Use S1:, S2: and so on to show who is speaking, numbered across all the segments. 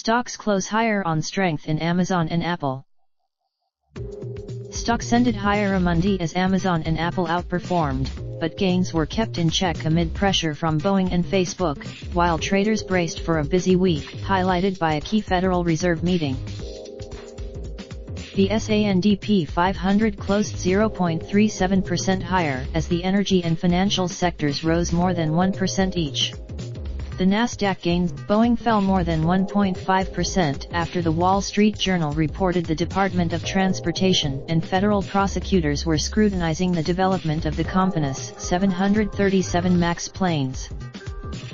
S1: Stocks close higher on strength in Amazon and Apple. Stocks ended higher Monday as Amazon and Apple outperformed, but gains were kept in check amid pressure from Boeing and Facebook, while traders braced for a busy week, highlighted by a key Federal Reserve meeting. The S&P 500 closed 0.37% higher as the energy and financial sectors rose more than 1% each. The Nasdaq gained. Boeing fell more than 1.5% after the Wall Street Journal reported the Department of Transportation and federal prosecutors were scrutinizing the development of the company's 737 MAX planes.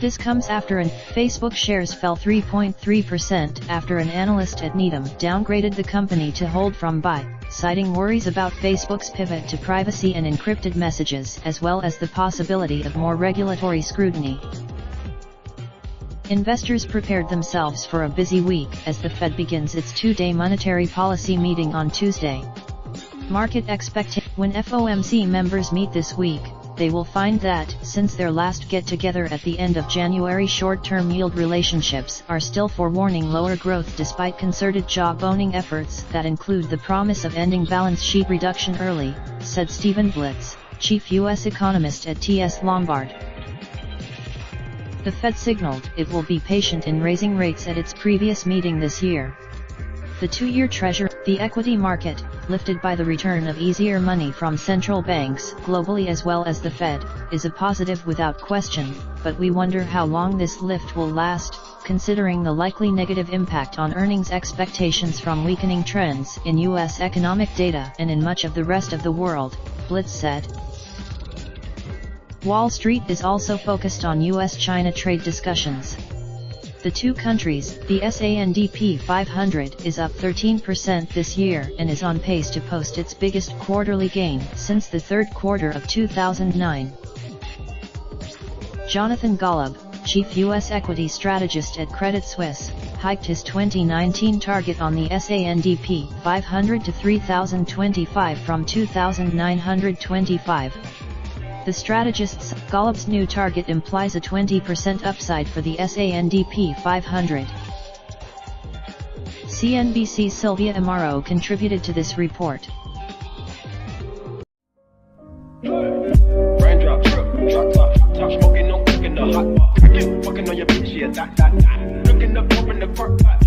S1: This comes after Facebook shares fell 3.3% after an analyst at Needham downgraded the company to hold from buy, citing worries about Facebook's pivot to privacy and encrypted messages as well as the possibility of more regulatory scrutiny. Investors prepared themselves for a busy week as the Fed begins its two-day monetary policy meeting on Tuesday. Market expectation: when FOMC members meet this week, they will find that, since their last get-together at the end of January, short-term yield relationships are still forewarning lower growth despite concerted jawboning efforts that include the promise of ending balance sheet reduction early, said Stephen Blitz, chief U.S. economist at T.S. Lombard. The Fed signaled it will be patient in raising rates at its previous meeting this year. The two-year Treasury, the equity market, lifted by the return of easier money from central banks globally as well as the Fed, is a positive without question, but we wonder how long this lift will last, considering the likely negative impact on earnings expectations from weakening trends in U.S. economic data and in much of the rest of the world, Blitz said. Wall Street is also focused on U.S.-China trade discussions. The two countries, the S&P 500 is up 13% this year and is on pace to post its biggest quarterly gain since the third quarter of 2009. Jonathan Golub, chief U.S. equity strategist at Credit Suisse, hiked his 2019 target on the S&P 500 to 3,025 from 2,925. The strategist's, Golub's new target implies a 20% upside for the S&P 500. CNBC's Sylvia Amaro contributed to this report.
S2: Raindrop, drop top, smoking, no cooking the hot pot. Fucking on your bitch, yeah, that. Looking up, open the park pot.